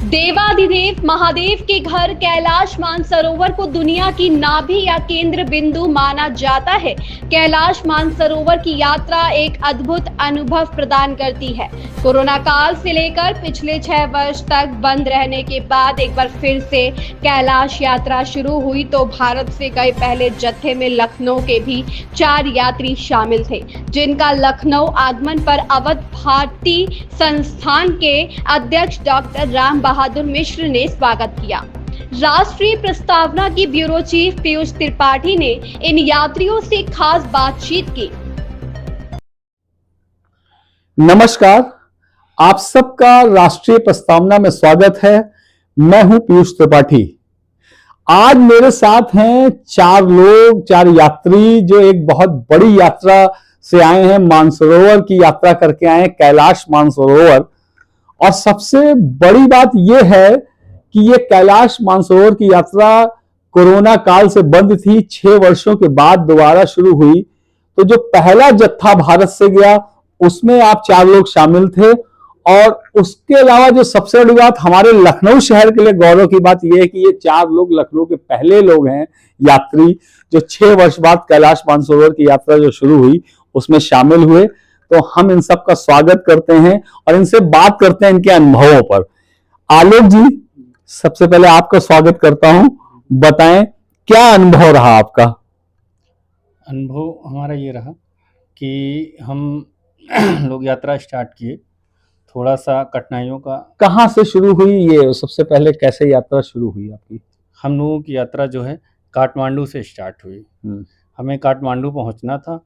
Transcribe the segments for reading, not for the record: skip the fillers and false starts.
देवाधिदेव महादेव के घर कैलाश मानसरोवर को दुनिया की नाभि या केंद्र बिंदु माना जाता है। कैलाश मानसरोवर की यात्रा एक अद्भुत अनुभव प्रदान करती है। कोरोना काल से लेकर पिछले 6 वर्ष तक बंद रहने के बाद एक बार फिर से कैलाश यात्रा शुरू हुई तो भारत से गए पहले जत्थे में लखनऊ के भी 4 यात्री शामिल थे, जिनका लखनऊ आगमन पर अवध भारती संस्थान के अध्यक्ष डॉक्टर राम बहादुर मिश्र ने स्वागत किया। राष्ट्रीय प्रस्तावना की ब्यूरो चीफ पीयूष त्रिपाठी ने इन यात्रियों से खास बातचीत की। नमस्कार, आप सबका राष्ट्रीय प्रस्तावना में स्वागत है। मैं हूं पीयूष त्रिपाठी। आज मेरे साथ हैं 4 यात्री जो एक बहुत बड़ी यात्रा से आए हैं। मानसरोवर की यात्रा करके आए हैं, कैलाश मानसरोवर। और सबसे बड़ी बात यह है कि ये कैलाश मानसरोवर की यात्रा कोरोना काल से बंद थी, 6 वर्षों के बाद दोबारा शुरू हुई। तो जो पहला जत्था भारत से गया उसमें आप 4 लोग शामिल थे। और उसके अलावा जो सबसे बड़ी बात हमारे लखनऊ शहर के लिए गौरव की बात यह है कि ये 4 लोग लखनऊ के पहले लोग हैं यात्री जो 6 वर्ष बाद कैलाश मानसरोवर की यात्रा जो शुरू हुई उसमें शामिल हुए। तो हम इन सब का स्वागत करते हैं और इनसे बात करते हैं इनके अनुभवों पर। आलोक जी, सबसे पहले आपका स्वागत करता हूं। बताएं क्या अनुभव रहा आपका? अनुभव हमारा ये रहा कि हम लोग यात्रा स्टार्ट किए, थोड़ा सा कठिनाइयों का। कहां से शुरू हुई ये? सबसे पहले कैसे यात्रा शुरू हुई आपकी? हम लोगों की यात्रा जो है काठमांडू से स्टार्ट हुई। हमें काठमांडू पहुंचना था।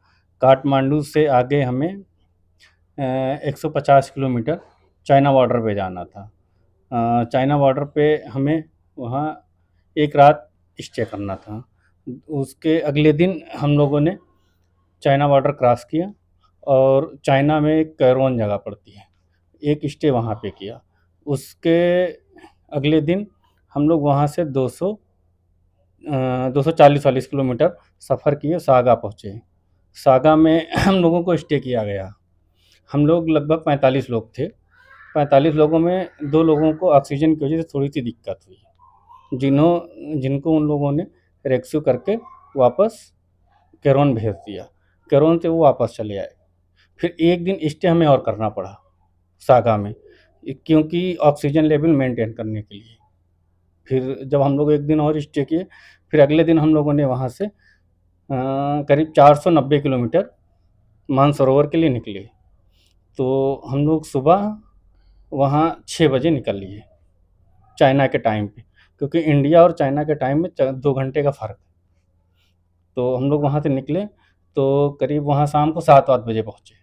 काठमांडू से आगे हमें 150 किलोमीटर चाइना बॉर्डर पे जाना था। चाइना बॉर्डर पे हमें वहाँ एक रात स्टे करना था। उसके अगले दिन हम लोगों ने चाइना बॉर्डर क्रॉस किया और चाइना में एक कैरोन जगह पड़ती है, एक स्टे वहाँ पे किया। उसके अगले दिन हम लोग वहाँ से 240 किलोमीटर सफ़र किए, सागा पहुँचे। सागा में हम लोगों को स्टे किया गया। हम लोग लगभग 45 लोग थे। 45 लोगों में 2 लोगों को ऑक्सीजन की वजह से थोड़ी सी दिक्कत हुई, जिनको उन लोगों ने रेस्क्यू करके वापस कैरोन भेज दिया। कैरोन से वो वापस चले आए। फिर एक दिन स्टे हमें और करना पड़ा सागा में, क्योंकि ऑक्सीजन लेवल मेंटेन करने के लिए। फिर जब हम लोग एक दिन और स्टे किए, फिर अगले दिन हम लोगों ने वहाँ से करीब 490 किलोमीटर मानसरोवर के लिए निकले। तो हम लोग सुबह वहाँ 6 बजे निकल लिए चाइना के टाइम पे, क्योंकि इंडिया और चाइना के टाइम में 2 घंटे का फ़र्क। तो हम लोग वहाँ से निकले तो करीब वहाँ शाम को 7-8 बजे पहुँचे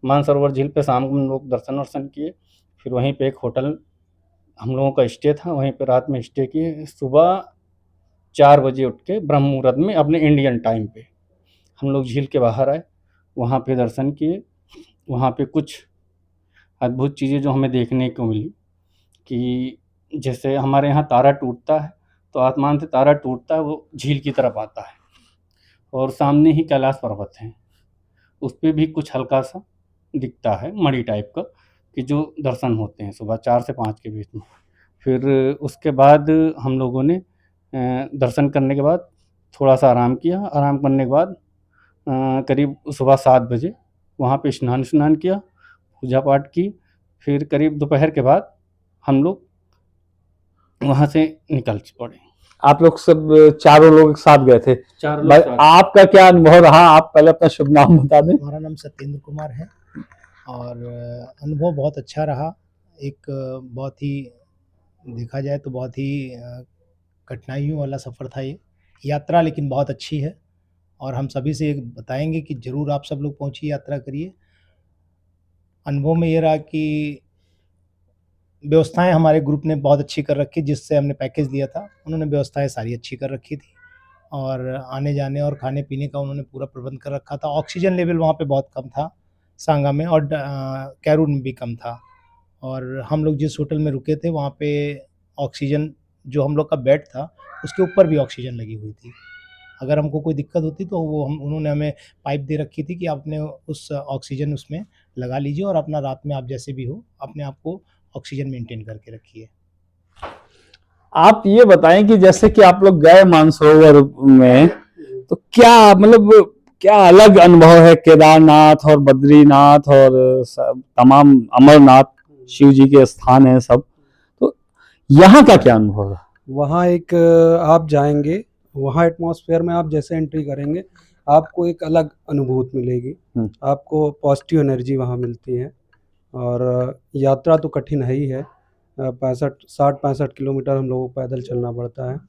मानसरोवर झील पे। शाम को हम लोग दर्शन किए। फिर वहीं पे एक होटल हम लोगों का स्टे था, वहीं पे रात में स्टे किए। सुबह 4 बजे उठ के ब्रह्म मुहूर्त में अपने इंडियन टाइम पे हम लोग झील के बाहर आए, वहाँ पे दर्शन किए। वहाँ पे कुछ अद्भुत चीज़ें जो हमें देखने को मिली कि जैसे हमारे यहाँ तारा टूटता है तो आसमान से तारा टूटता है, वो झील की तरफ आता है। और सामने ही कैलाश पर्वत है, उस पर भी कुछ हल्का सा दिखता है मणि टाइप का, कि जो दर्शन होते हैं सुबह 4 से 5 के बीच में। फिर उसके बाद हम लोगों ने दर्शन करने के बाद थोड़ा सा आराम किया। आराम करने के बाद करीब सुबह 7 बजे वहाँ पे स्नान किया, पूजा पाठ की। फिर करीब दोपहर के बाद हम लोग वहाँ से निकल पड़े। आप लोग सब 4 लोग एक साथ गए थे? 4 भाई, लोग। आपका क्या अनुभव रहा? आप पहले अपना शुभ नाम बता दें। हमारा नाम सत्येंद्र कुमार है और अनुभव बहुत अच्छा रहा। एक बहुत ही देखा जाए तो बहुत ही कठिनाइयों वाला सफ़र था ये यात्रा, लेकिन बहुत अच्छी है। और हम सभी से बताएंगे कि ज़रूर आप सब लोग पहुँचिए, यात्रा करिए। अनुभव में ये रहा कि व्यवस्थाएं हमारे ग्रुप ने बहुत अच्छी कर रखी, जिससे हमने पैकेज लिया था उन्होंने व्यवस्थाएं सारी अच्छी कर रखी थी। और आने जाने और खाने पीने का उन्होंने पूरा प्रबंध कर रखा था। ऑक्सीजन लेवल वहाँ पे बहुत कम था सांगा में, और कैरून में भी कम था। और हम लोग जिस होटल में रुके थे वहाँ पे ऑक्सीजन, जो हम लोग का बेड था उसके ऊपर भी ऑक्सीजन लगी हुई थी। अगर हमको कोई दिक्कत होती तो उन्होंने हमें पाइप दे रखी थी कि आपने उस ऑक्सीजन उसमें लगा लीजिए और अपना रात में आप जैसे भी हो अपने आप को ऑक्सीजन मेंटेन करके रखी है। आप ये बताएं कि जैसे कि आप लोग गए मानसरोवर में, तो क्या मतलब क्या अलग अनुभव है? केदारनाथ और बद्रीनाथ और तमाम अमरनाथ शिव जी के स्थान हैं सब, तो यहाँ का क्या अनुभव है? वहाँ एक आप जाएंगे, वहाँ एटमॉस्फेयर में आप जैसे एंट्री करेंगे आपको एक अलग अनुभूति मिलेगी। आपको पॉजिटिव एनर्जी वहाँ मिलती है। और यात्रा तो कठिन है ही है, 65 किलोमीटर हम लोगों को पैदल चलना पड़ता है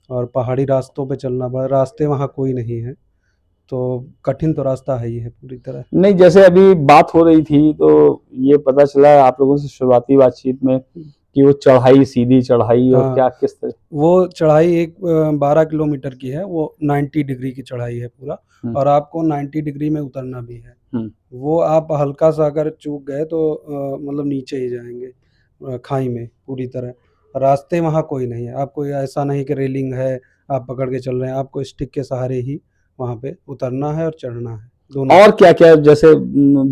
और पहाड़ी रास्तों पे चलना पड़ा। रास्ते वहाँ कोई नहीं है, तो कठिन तो रास्ता है ही है पूरी तरह। नहीं, जैसे अभी बात हो रही थी तो ये पता चला आप लोगों से शुरुआती बातचीत में कि वो चढ़ाई, सीधी चढ़ाई और हाँ, क्या किस तरह? वो चढ़ाई एक 12 किलोमीटर की है, वो 90 डिग्री की चढ़ाई है पूरा, और आपको 90 डिग्री में उतरना भी है। वो आप हल्का सा अगर चूक गए तो मतलब नीचे ही जाएंगे खाई में पूरी तरह। रास्ते वहाँ कोई नहीं है, आपको ऐसा नहीं कि रेलिंग है आप पकड़ के चल रहे हैं, आपको स्टिक के सहारे ही वहाँ पे उतरना है और चढ़ना है दोनों। और क्या क्या, जैसे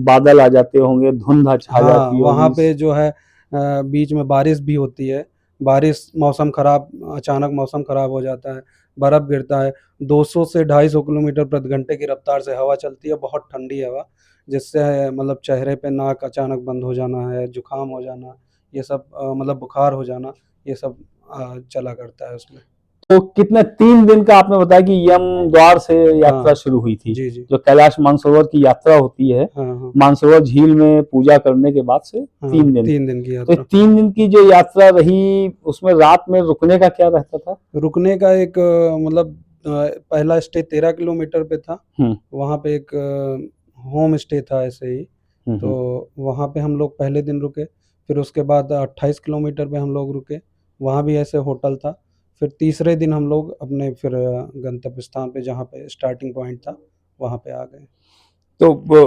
बादल आ जाते होंगे, धुंध छा हाँ, जाती वहाँ होगी? पे जो है बीच में बारिश भी होती है। बारिश, मौसम खराब, अचानक मौसम खराब हो जाता है, बर्फ गिरता है। 200 से 250 किलोमीटर प्रति घंटे की रफ्तार से हवा चलती है, बहुत ठंडी हवा, जिससे मतलब चेहरे पे नाक अचानक बंद हो जाना है, जुकाम हो जाना, ये सब मतलब बुखार हो जाना, ये सब चला करता है उसमें। तो कितने, 3 दिन का आपने बताया कि यम द्वार से यात्रा हाँ, शुरू हुई थी? जी जी। जो कैलाश मानसरोवर की यात्रा होती है, हाँ हाँ मानसरोवर झील में पूजा करने के बाद से हाँ, 3 दिन 3 दिन की तो यात्रा। 3 दिन की जो यात्रा रही, उसमें रात में रुकने का क्या रहता था? रुकने का एक मतलब पहला स्टे 13 किलोमीटर पे था। वहाँ पे एक होम स्टे था ऐसे ही, तो वहाँ पे हम लोग पहले दिन रुके। फिर उसके बाद 28 किलोमीटर पे हम लोग रुके, वहाँ भी ऐसे होटल था। फिर तीसरे दिन हम लोग अपने फिर गंतव्य स्थान पे, जहाँ पे स्टार्टिंग पॉइंट था, वहाँ पे आ गए। तो वो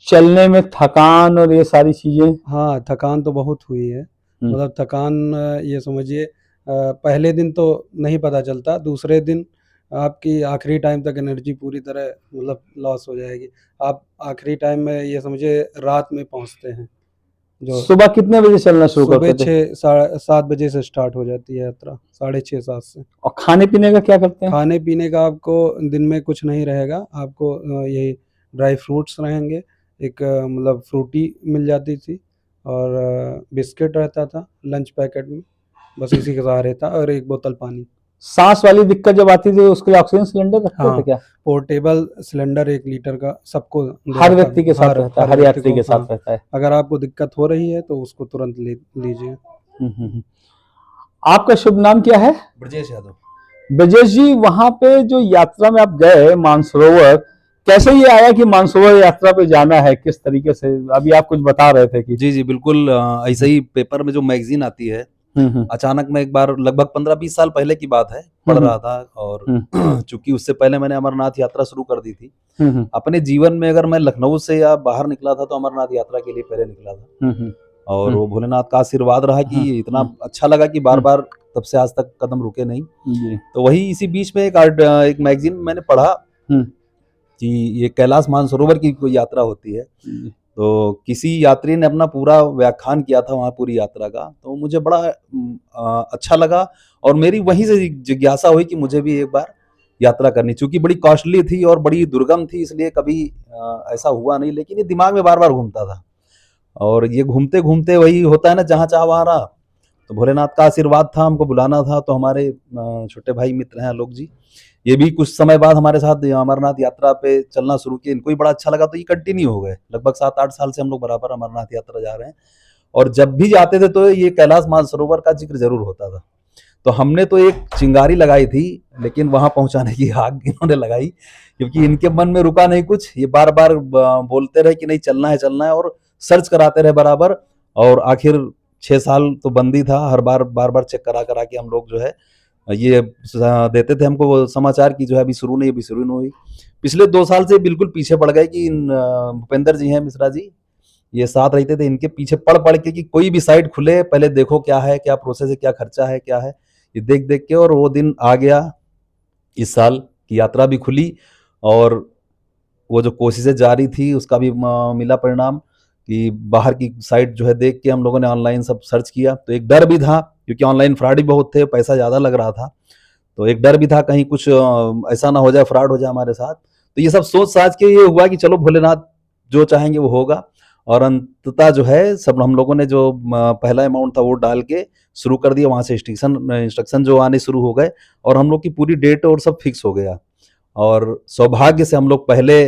चलने में थकान और ये सारी चीजें? हाँ, थकान तो बहुत हुई है। मतलब थकान ये समझिए पहले दिन तो नहीं पता चलता, दूसरे दिन आपकी आखिरी टाइम तक एनर्जी पूरी तरह मतलब लॉस हो जाएगी। आप आखिरी टाइम में ये समझिए रात में पहुँचते हैं। जो सुबह कितने बजे चलना शुरू सुबह करते थे? 7 बजे से स्टार्ट हो जाती है यात्रा, 6:30-7 से। और खाने पीने का क्या करते हैं? खाने पीने का आपको दिन में कुछ नहीं रहेगा, आपको यही ड्राई फ्रूट्स रहेंगे, एक मतलब फ्रूटी मिल जाती थी, और बिस्किट रहता था लंच पैकेट में, बस इसी के सहारे था, और एक बोतल पानी। सांस वाली दिक्कत जब आती थी उसके लिए ऑक्सीजन सिलेंडर रखते थे हाँ, क्या? पोर्टेबल सिलेंडर 1 लीटर का सबको हर व्यक्ति के साथ रहता है, हर व्यक्ति यात्री को, के साथ हाँ, रहता है। अगर आपको दिक्कत हो रही है तो उसको तुरंत लीजिए। आपका शुभ नाम क्या है? ब्रजेश यादव। ब्रजेश जी, वहां पे जो यात्रा में आप गए मानसरोवर, कैसे ये आया कि मानसरोवर यात्रा पे जाना है, किस तरीके से? अभी आप कुछ बता रहे थे कि जी जी बिल्कुल, ऐसे ही पेपर में जो मैगजीन आती है, अचानक मैं एक बार लगभग 15-20 साल पहले की बात है, पढ़ रहा था, और चूंकि उससे पहले मैंने अमरनाथ यात्रा शुरू कर दी थी। अपने जीवन में अगर मैं लखनऊ से या बाहर निकला था तो अमरनाथ यात्रा के लिए पहले निकला था, और वो भोलेनाथ का आशीर्वाद रहा कि इतना अच्छा लगा कि बार बार तब से आज तक कदम रुके नहीं। तो वही इसी बीच में एक मैगजीन मैंने पढ़ा कि ये कैलाश मानसरोवर की कोई यात्रा होती है, तो किसी यात्री ने अपना पूरा व्याख्यान किया था वहाँ पूरी यात्रा का, तो मुझे बड़ा अच्छा लगा, और मेरी वहीं से जिज्ञासा हुई कि मुझे भी एक बार यात्रा करनी। चूंकि बड़ी कॉस्टली थी और बड़ी दुर्गम थी, इसलिए कभी ऐसा हुआ नहीं, लेकिन ये दिमाग में बार बार घूमता था, और ये घूमते घूमते वही होता है ना, जहाँ चाह वहाँ रहा। तो भोलेनाथ का आशीर्वाद था, हमको बुलाना था, तो हमारे छोटे भाई मित्र हैं आलोक जी, ये भी कुछ समय बाद हमारे साथ अमरनाथ यात्रा पे चलना शुरू किए। इनको भी बड़ा अच्छा लगा, तो ये कंटिन्यू हो गए। लगभग 7-8 साल से हम लोग बराबर अमरनाथ यात्रा जा रहे हैं, और जब भी जाते थे तो ये कैलाश मानसरोवर का जिक्र जरूर होता था। तो हमने तो एक चिंगारी लगाई थी, लेकिन वहां पहुंचाने की आग इन्होंने लगाई, क्योंकि इनके मन में रुका नहीं कुछ। ये बार बार बोलते रहे कि नहीं, चलना है, और सर्च कराते रहे बराबर, और आखिर 6 साल तो बंदी था। हर बार बार चेक करा के हम लोग जो है ये देते थे हमको वो समाचार की जो है अभी शुरू नहीं हुई। पिछले 2 साल से बिल्कुल पीछे पड़ गए कि भूपेंद्र जी हैं मिश्रा जी, ये साथ रहते थे, इनके पीछे पढ़ के कि कोई भी साइट खुले पहले देखो क्या है, क्या प्रोसेस है, क्या खर्चा है, क्या है, ये देख के। और वो दिन आ गया, इस साल की यात्रा भी खुली, और वो जो कोशिशें जारी थी उसका भी मिला परिणाम। कि बाहर की साइट जो है देख के हम लोगों ने ऑनलाइन सब सर्च किया। तो एक डर भी था क्योंकि ऑनलाइन फ्रॉड भी बहुत थे, पैसा ज़्यादा लग रहा था, तो एक डर भी था कहीं कुछ ऐसा ना हो जाए, फ्रॉड हो जाए हमारे साथ। तो ये सब सोच साच के ये हुआ कि चलो भोलेनाथ जो चाहेंगे वो होगा। और अंततः जो है सब हम लोगों ने जो पहला अमाउंट था वो डाल के शुरू कर दिया। वहाँ से इंस्ट्रक्शन जो आने शुरू हो गए और हम लोग की पूरी डेट और सब फिक्स हो गया। और सौभाग्य से हम लोग पहले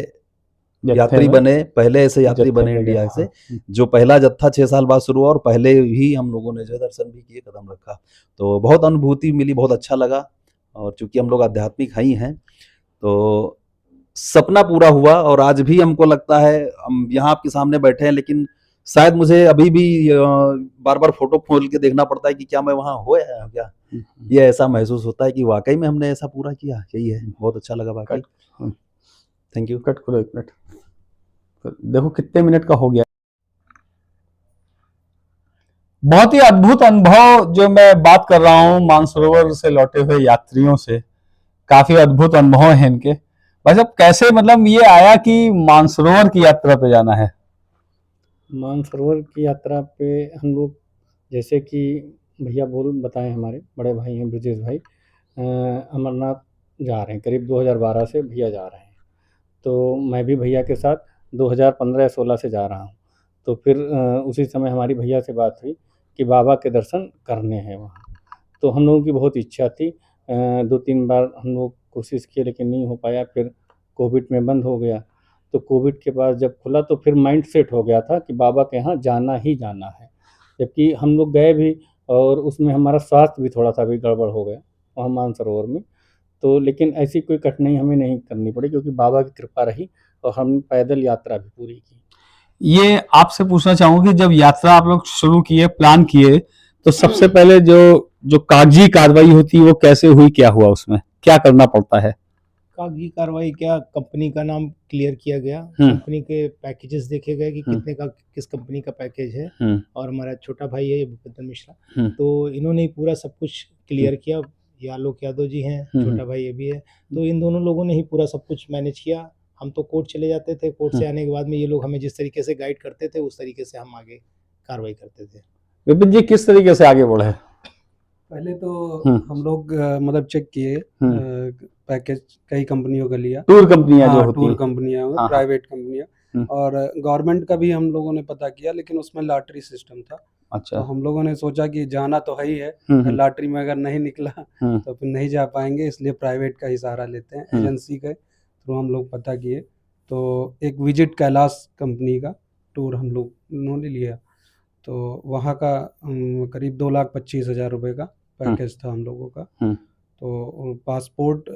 यात्री बने, पहले ऐसे यात्री बने इंडिया से, जो पहला जत्था 6 साल बाद शुरू हुआ और पहले ही हम लोगों ने जो है दर्शन भी किए, कदम रखा। तो बहुत अनुभूति मिली, बहुत अच्छा लगा। और चूंकि हम लोग आध्यात्मिक ही हैं तो सपना पूरा हुआ। और आज भी हमको लगता है, हम यहाँ आपके सामने बैठे हैं, लेकिन शायद मुझे अभी भी बार बार फोटो खोल के देखना पड़ता है कि क्या मैं वहाँ हो या क्या। ये ऐसा महसूस होता है कि वाकई में हमने ऐसा पूरा किया। यही है, बहुत अच्छा लगा बाकी। Thank you. कट करो 1 मिनट, देखो कितने मिनट का हो गया। बहुत ही अद्भुत अनुभव जो मैं बात कर रहा हूँ, मानसरोवर से लौटे हुए यात्रियों से, काफी अद्भुत अनुभव है इनके। भाई साहब कैसे मतलब ये आया कि मानसरोवर की यात्रा पे जाना है? मानसरोवर की यात्रा पे हम लोग, जैसे कि भैया बताएं, हमारे बड़े भाई हैं ब्रजेश भाई, अमरनाथ जा रहे हैं। करीब 2012 से भैया जा रहे हैं, तो मैं भी भैया के साथ 2015 या 16 से जा रहा हूँ। तो फिर उसी समय हमारी भैया से बात हुई कि बाबा के दर्शन करने हैं वहाँ। तो हम लोगों की बहुत इच्छा थी। 2-3 बार हम लोग कोशिश किए लेकिन नहीं हो पाया। फिर कोविड में बंद हो गया। तो कोविड के बाद जब खुला तो फिर माइंड सेट हो गया था कि बाबा के यहाँ जाना ही जाना है। जबकि हम लोग गए भी और उसमें हमारा स्वास्थ्य भी थोड़ा सा भी गड़बड़ हो गया वहाँ मानसरोवर में। तो लेकिन ऐसी कोई कठिनाई हमें नहीं करनी पड़ी क्योंकि बाबा की कृपा रही और हम पैदल यात्रा भी पूरी की। ये आपसे पूछना चाहूंगा कि जब यात्रा आप लोग शुरू किए, प्लान किए, तो सबसे पहले जो कागजी कार्रवाई होती है वो कैसे हुई, क्या हुआ, उसमें क्या करना पड़ता है? कागजी कार्रवाई क्या, कंपनी का नाम क्लियर किया गया, कंपनी के पैकेजेस देखे गए कि कितने का किस कंपनी का पैकेज है। और हमारा छोटा भाई है भूपेंद्र मिश्रा, तो इन्होंने ही पूरा सब कुछ क्लियर किया। ये आलोक यादव जी हैं, छोटा भाई ये भी है, तो इन दोनों लोगों ने ही पूरा सब कुछ मैनेज किया। हम तो कोर्ट चले जाते थे, कोर्ट से आने के बाद में ये लोग हमें जिस तरीके से गाइड करते थे उस तरीके से हम आगे कार्रवाई करते थे। विपिन जी किस तरीके से आगे बढ़े? पहले तो हम लोग मतलब चेक किए, पैकेज कई कंपनियों का लिया, टूर कंपनियां जो होती टूर हैं, कंपनियां, प्राइवेट कंपनियां, और गवर्नमेंट का भी हम लोगों ने पता किया, लेकिन उसमें लॉटरी सिस्टम था। अच्छा। तो हम लोगों ने सोचा कि जाना तो है ही है, लॉटरी में अगर नहीं निकला तो फिर नहीं जा पाएंगे, इसलिए प्राइवेट का ही सहारा लेते हैं। एजेंसी के थ्रू हम लोग पता किए, तो एक विजिट कैलाश कंपनी का टूर हम लोग उन्होंने लिया। तो वहाँ का करीब 2,25,000 रुपये का पैकेज था हम लोगों का। तो पासपोर्ट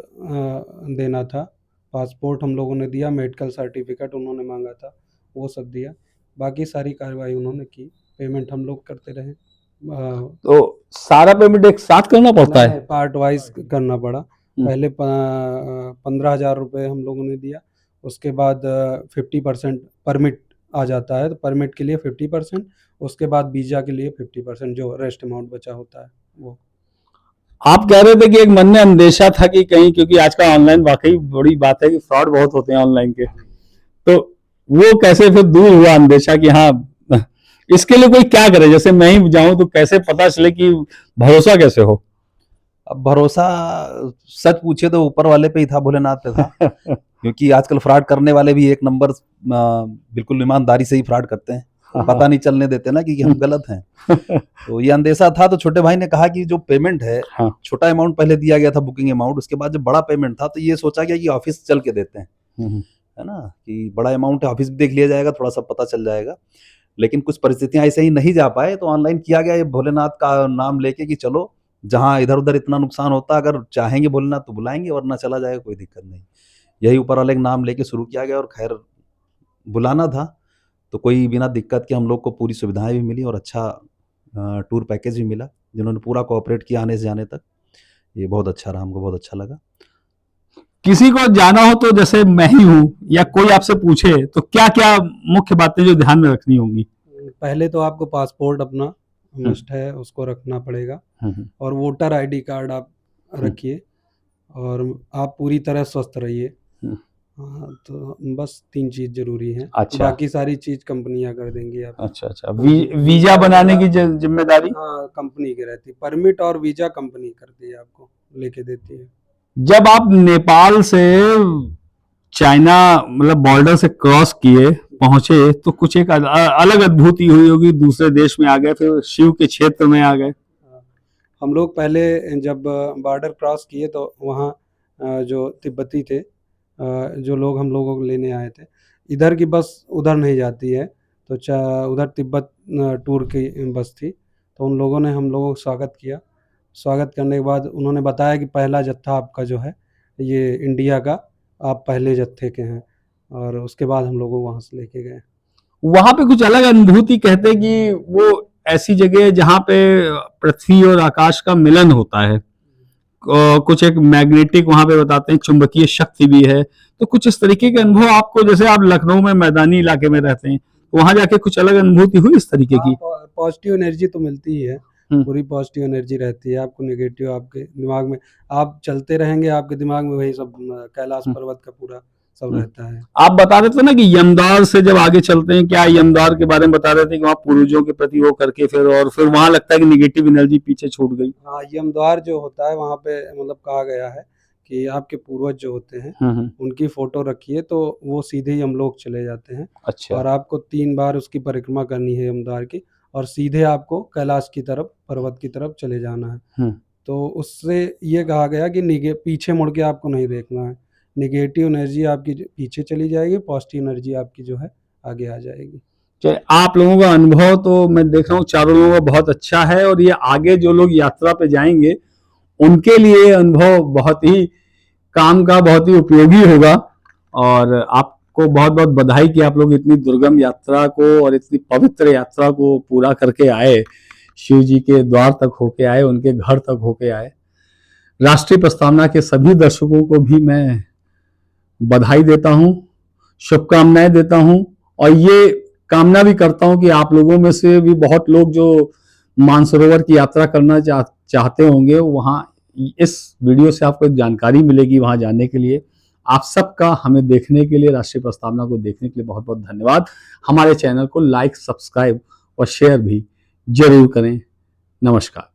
देना था, पासपोर्ट हम लोगों ने दिया, मेडिकल सर्टिफिकेट उन्होंने मांगा था, वो सब दिया। बाकी सारी कार्रवाई उन्होंने की, पेमेंट हम लोग करते रहे। तो सारा पेमेंट एक साथ करना पड़ता है? पार्ट वाइज करना पड़ा। पहले 15,000 रुपये हम लोगों ने दिया, उसके बाद 50% परमिट आ जाता है, तो परमिट के लिए 50%, उसके बाद वीजा के लिए 50%, जो रेस्ट अमाउंट बचा होता है वो। आप कह रहे थे कि एक मन में अंदेशा था कि कहीं, क्योंकि आजकल ऑनलाइन वाकई बड़ी बात है कि फ्रॉड बहुत होते हैं ऑनलाइन के, तो वो कैसे फिर दूर हुआ अंदेशा कि हाँ इसके लिए कोई क्या करे? जैसे मैं ही जाऊं तो कैसे पता चले कि भरोसा कैसे हो? अब भरोसा सच पूछे तो ऊपर वाले पे ही था, भोलेनाथ पे था। क्योंकि आजकल फ्रॉड करने वाले भी एक नंबर बिल्कुल ईमानदारी से ही फ्रॉड करते हैं, पता नहीं चलने देते ना कि हम गलत हैं। तो ये अंदेशा था। तो छोटे भाई ने कहा कि जो पेमेंट है, छोटा अमाउंट पहले दिया गया था, बुकिंग अमाउंट, उसके बाद जब बड़ा पेमेंट था तो ये सोचा गया कि ऑफिस चल के देते हैं, है ना, कि बड़ा अमाउंट है, ऑफिस भी देख लिया जाएगा, थोड़ा सा पता चल जाएगा। लेकिन कुछ परिस्थितियां ऐसे ही नहीं जा पाए, तो ऑनलाइन किया गया ये भोलेनाथ का नाम लेके कि चलो जहां इधर उधर इतना नुकसान होता, अगर चाहेंगे भोलेनाथ तो बुलाएंगे, वरना चला जाएगा, कोई दिक्कत नहीं। यही ऊपर वाले का नाम लेके शुरू किया गया। और खैर बुलाना था तो कोई बिना दिक्कत के हम लोग को पूरी सुविधाएं भी मिली और अच्छा टूर पैकेज भी मिला, जिन्होंने पूरा कोऑपरेट किया आने से जाने तक। ये बहुत अच्छा रहा, हमको बहुत अच्छा लगा। किसी को जाना हो तो जैसे मैं ही हूँ या कोई आपसे पूछे तो क्या क्या मुख्य बातें जो ध्यान में रखनी होंगी? पहले तो आपको पासपोर्ट अपना मस्ट है, उसको रखना पड़ेगा, और वोटर आईडी कार्ड आप रखिए, और आप पूरी तरह स्वस्थ रहिए। हाँ, तो बस 3 चीज़ ज़रूरी है। अच्छा। बाकी सारी चीज़ कंपनियाँ कर देंगी आप। अच्छा अच्छा, वीजा बनाने की जिम्मेदारी हाँ, कंपनी की रहती है। परमिट और वीज़ा कंपनी करती है, आपको लेके देती है। जब आप नेपाल से चाइना मतलब बॉर्डर से क्रॉस किए पहुंचे तो कुछ एक अलग अद्भुति हुई होगी, दूसरे देश में आ गए, फिर शिव के क्षेत्र में आ गए। हम लोग पहले जब बॉर्डर क्रॉस किए तो वहाँ जो तिब्बती थे, जो लोग हम लोगों को लेने आए थे, इधर की बस उधर नहीं जाती है, तो उधर तिब्बत टूर की बस थी, तो उन लोगों ने हम लोगों को स्वागत किया। स्वागत करने के बाद उन्होंने बताया कि पहला जत्था आपका जो है ये इंडिया का, आप पहले जत्थे के हैं, और उसके बाद हम लोगों को वहाँ से लेके गए। वहां पे कुछ अलग अनुभूति, कहते कि वो ऐसी जगह है जहाँ पे पृथ्वी और आकाश का मिलन होता है, कुछ एक मैग्नेटिक वहां पे बताते हैं, चुंबकीय शक्ति भी है, तो कुछ इस तरीके के अनुभव आपको, जैसे आप लखनऊ में मैदानी इलाके में रहते हैं, वहां जाके कुछ अलग अनुभूति हुई इस तरीके की? पॉजिटिव एनर्जी तो मिलती ही है, पूरी पॉजिटिव एनर्जी रहती है। आपको नेगेटिव आपके दिमाग में, आप चलते रहेंगे आपके दिमाग में वही सब कैलाश पर्वत का पूरा सब रहता है। आप बता रहे थे ना कि यमद्वार से जब आगे चलते हैं, क्या यमद्वार के बारे में बता रहे थे कि वहाँ पूर्वजों के प्रति वो करके फिर वहां लगता है कि नेगेटिव एनर्जी पीछे छूट गई? हाँ, यमद्वार जो होता है वहाँ पे मतलब कहा गया है कि आपके पूर्वज जो होते हैं उनकी फोटो रखिए तो वो सीधे ही यमलोक चले जाते हैं। अच्छा। और आपको 3 बार उसकी परिक्रमा करनी है यमद्वार की, और सीधे आपको कैलाश की तरफ, पर्वत की तरफ चले जाना है। तो उससे ये कहा गया कि पीछे मुड़ के आपको नहीं देखना है, नेगेटिव एनर्जी आपकी पीछे चली जाएगी, पॉजिटिव एनर्जी आपकी जो है आगे आ जाएगी। चलिए, आप लोगों का अनुभव तो मैं देख रहा हूँ चारों लोगों का बहुत अच्छा है, और ये आगे जो लोग यात्रा पे जाएंगे उनके लिए अनुभव बहुत ही काम का, बहुत ही उपयोगी होगा। और आपको बहुत बहुत बधाई कि आप लोग इतनी दुर्गम यात्रा को और इतनी पवित्र यात्रा को पूरा करके आए, शिव जी के द्वार तक होके आए, उनके घर तक होके आए। राष्ट्रीय प्रस्तावना के सभी दर्शकों को भी मैं बधाई देता हूँ, शुभकामनाएं देता हूँ, और ये कामना भी करता हूँ कि आप लोगों में से भी बहुत लोग जो मानसरोवर की यात्रा करना चाहते होंगे, वहाँ इस वीडियो से आपको एक जानकारी मिलेगी वहाँ जाने के लिए। आप सबका हमें देखने के लिए, राष्ट्रीय प्रस्तावना को देखने के लिए बहुत बहुत धन्यवाद। हमारे चैनल को लाइक, सब्सक्राइब और शेयर भी जरूर करें। नमस्कार।